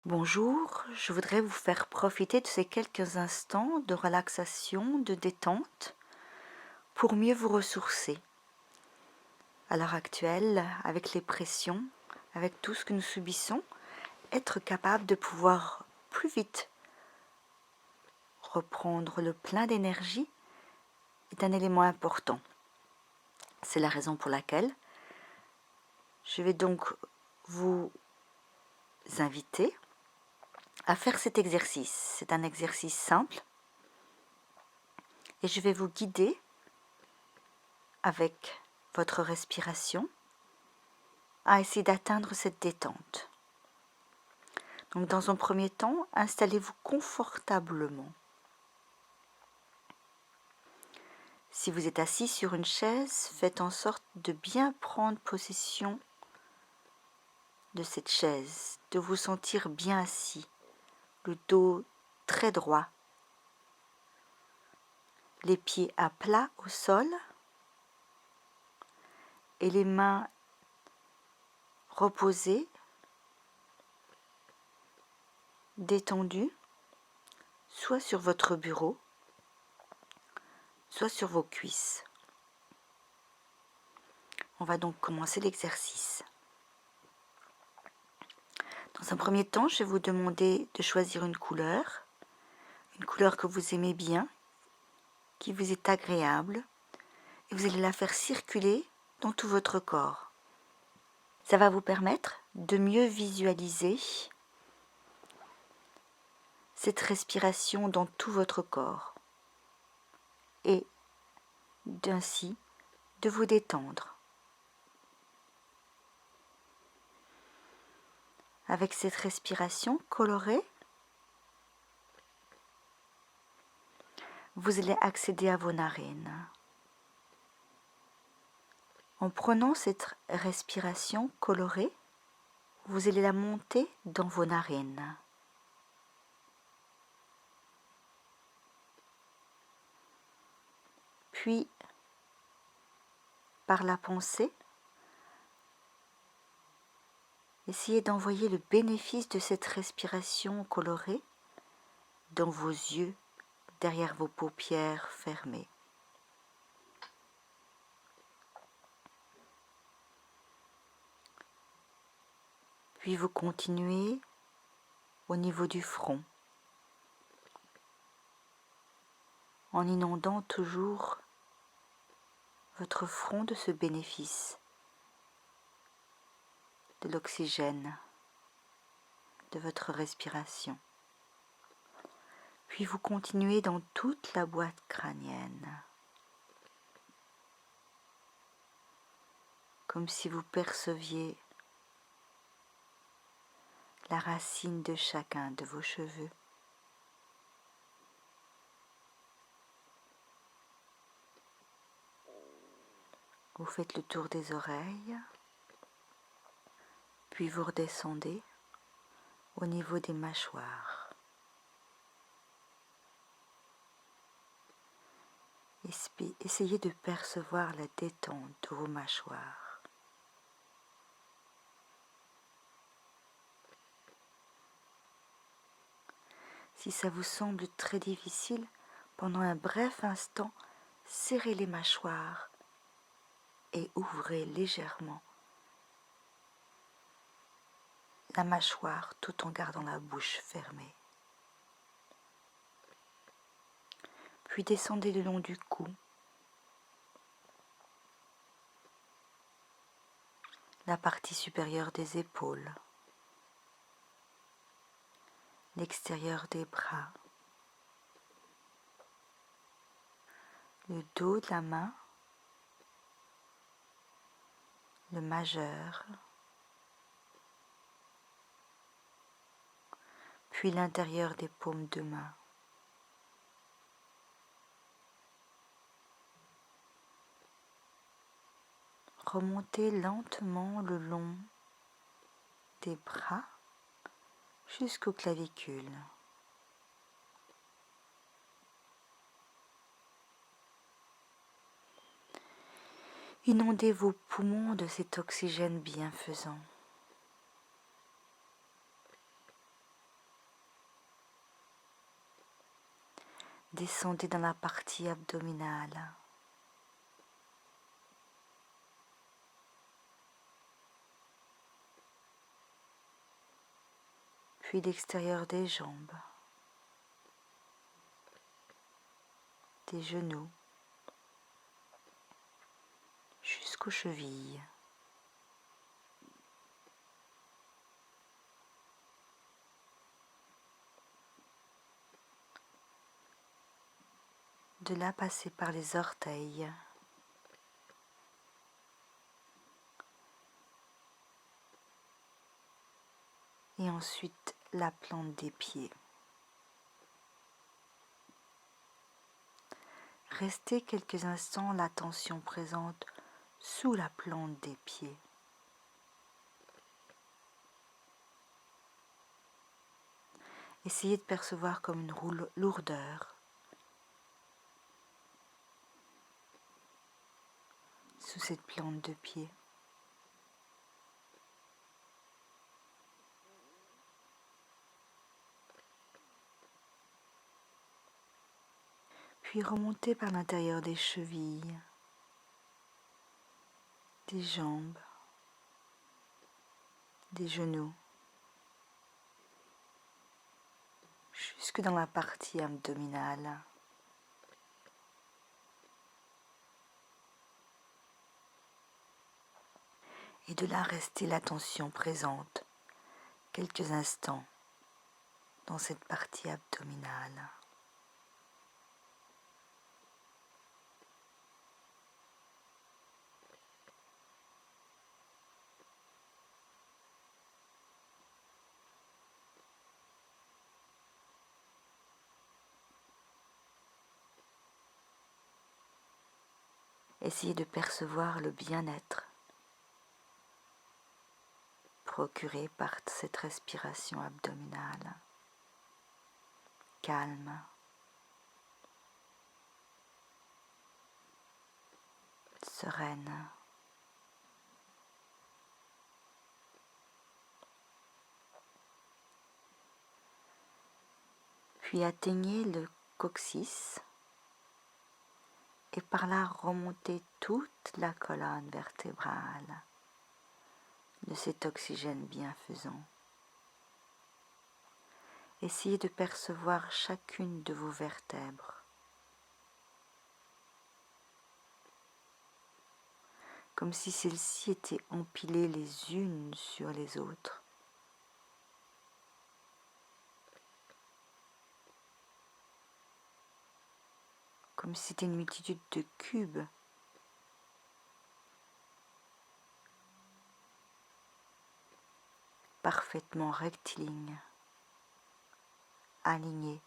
Bonjour, je voudrais vous faire profiter de ces quelques instants de relaxation, de détente, pour mieux vous ressourcer. À l'heure actuelle, avec les pressions, avec tout ce que nous subissons, être capable de pouvoir plus vite reprendre le plein d'énergie est un élément important. C'est la raison pour laquelle je vais donc vous inviter à faire cet exercice. C'est un exercice simple et je vais vous guider avec votre respiration à essayer d'atteindre cette détente. Donc dans un premier temps, installez-vous confortablement. Si vous êtes assis sur une chaise, faites en sorte de bien prendre possession de cette chaise, de vous sentir bien assis, le dos très droit, les pieds à plat au sol et les mains reposées, détendues, soit sur votre bureau, soit sur vos cuisses. On va donc commencer l'exercice. Dans un premier temps, je vais vous demander de choisir une couleur que vous aimez bien, qui vous est agréable, et vous allez la faire circuler dans tout votre corps. Ça va vous permettre de mieux visualiser cette respiration dans tout votre corps et ainsi de vous détendre. Avec cette respiration colorée, vous allez accéder à vos narines. En prenant cette respiration colorée, vous allez la monter dans vos narines. Puis, par la pensée, essayez d'envoyer le bénéfice de cette respiration colorée dans vos yeux, derrière vos paupières fermées. Puis vous continuez au niveau du front, en inondant toujours votre front de ce bénéfice, de l'oxygène, de votre respiration. Puis vous continuez dans toute la boîte crânienne, comme si vous perceviez la racine de chacun de vos cheveux. Vous faites le tour des oreilles, puis vous redescendez au niveau des mâchoires. Essayez de percevoir la détente de vos mâchoires. Si ça vous semble très difficile, pendant un bref instant, serrez les mâchoires et ouvrez légèrement la mâchoire tout en gardant la bouche fermée. Puis descendez le long du cou, la partie supérieure des épaules, l'extérieur des bras, le dos de la main, le majeur, puis l'intérieur des paumes de main. Remontez lentement le long des bras jusqu'aux clavicules. Inondez vos poumons de cet oxygène bienfaisant. Descendez dans la partie abdominale. Puis l'extérieur des jambes, des genoux, jusqu'aux chevilles. De là, passer par les orteils, et ensuite la plante des pieds. Restez quelques instants l'attention présente sous la plante des pieds. Essayez de percevoir comme une lourdeur sous cette plante de pied. Puis remontez par l'intérieur des chevilles, des jambes, des genoux, jusque dans la partie abdominale. Et de là, restez l'attention présente quelques instants dans cette partie abdominale. Essayez de percevoir le bien-être procuré par cette respiration abdominale, calme, sereine. Puis atteignez le coccyx et par là remontez toute la colonne vertébrale de cet oxygène bienfaisant. Essayez de percevoir chacune de vos vertèbres. Comme si celles-ci étaient empilées les unes sur les autres. Comme si c'était une multitude de cubes parfaitement rectilignes, alignés.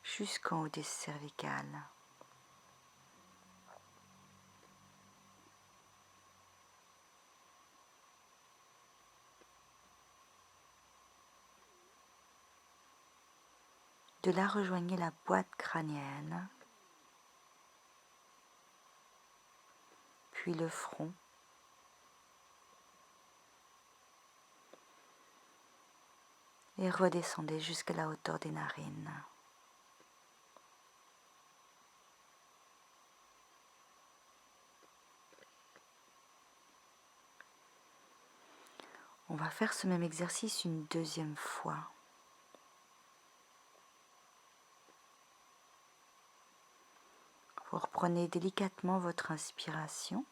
Jusqu'en haut des cervicales. De là, rejoignez la boîte crânienne, puis le front, et redescendez jusqu'à la hauteur des narines. On va faire ce même exercice une deuxième fois. Vous reprenez délicatement votre inspiration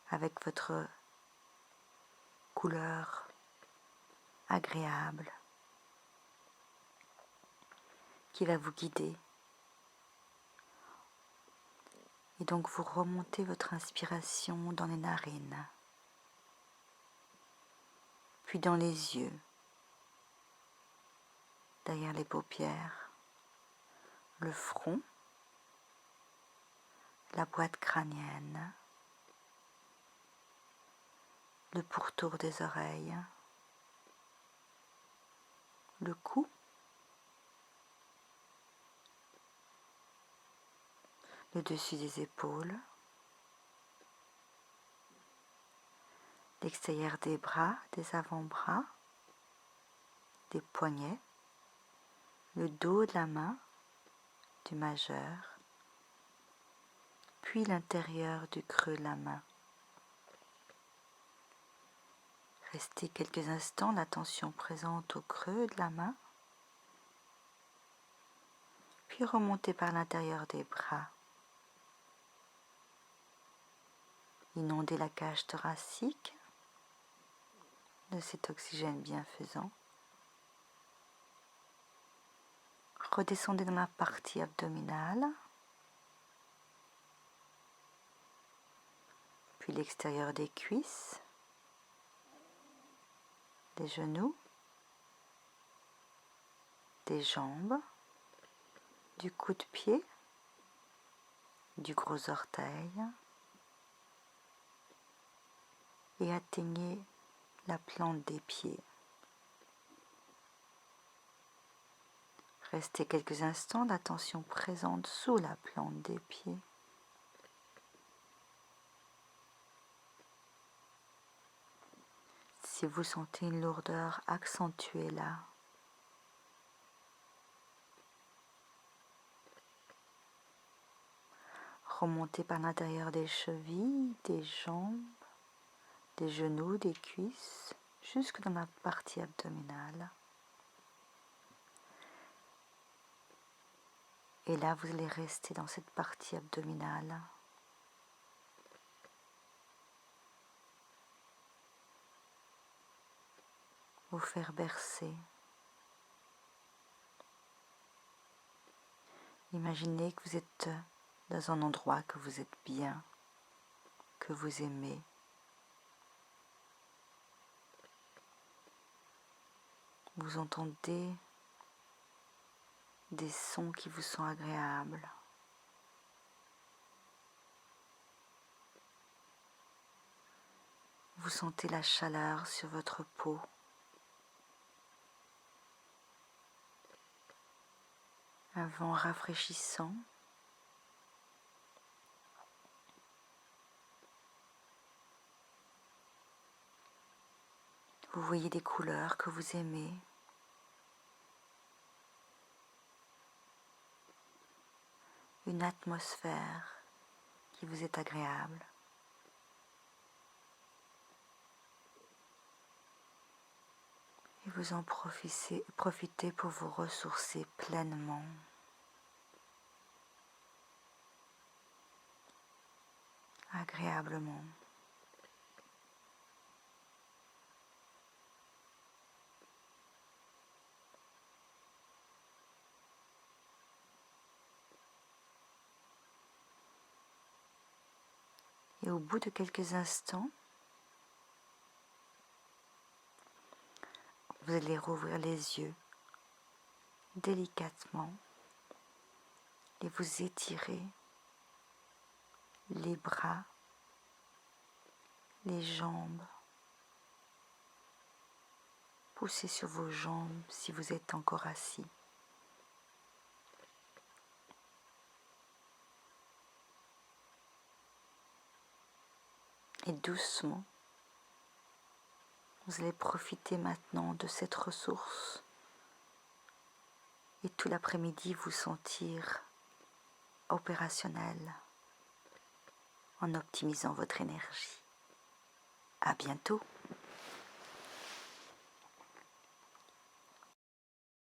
avec votre couleur agréable qui va vous guider. Et donc vous remontez votre inspiration dans les narines, puis dans les yeux, derrière les paupières, le front, la boîte crânienne, le pourtour des oreilles, le cou, le dessus des épaules, l'extérieur des bras, des avant-bras, des poignets, le dos de la main, du majeur, puis l'intérieur du creux de la main. Restez quelques instants l'attention présente au creux de la main, puis remontez par l'intérieur des bras. Inondez la cage thoracique de cet oxygène bienfaisant. Redescendez dans la partie abdominale, puis l'extérieur des cuisses, des genoux, des jambes, du coude de pied, du gros orteil, et atteignez la plante des pieds. Restez quelques instants, l'attention présente sous la plante des pieds. Si vous sentez une lourdeur, accentuez-la. Remontez par l'intérieur des chevilles, des jambes, des genoux, des cuisses, jusque dans la partie abdominale. Et là, vous allez rester dans cette partie abdominale. Vous faire bercer. Imaginez que vous êtes dans un endroit que vous êtes bien, que vous aimez. Vous entendez des sons qui vous sont agréables. Vous sentez la chaleur sur votre peau. Un vent rafraîchissant. Vous voyez des couleurs que vous aimez. Une atmosphère qui vous est agréable. Et vous en profitez pour vous ressourcer pleinement. Agréablement. Et au bout de quelques instants, vous allez rouvrir les yeux délicatement et vous étirer les bras, les jambes. Poussez sur vos jambes si vous êtes encore assis. Et doucement, vous allez profiter maintenant de cette ressource et tout l'après-midi vous sentir opérationnel en optimisant votre énergie. À bientôt.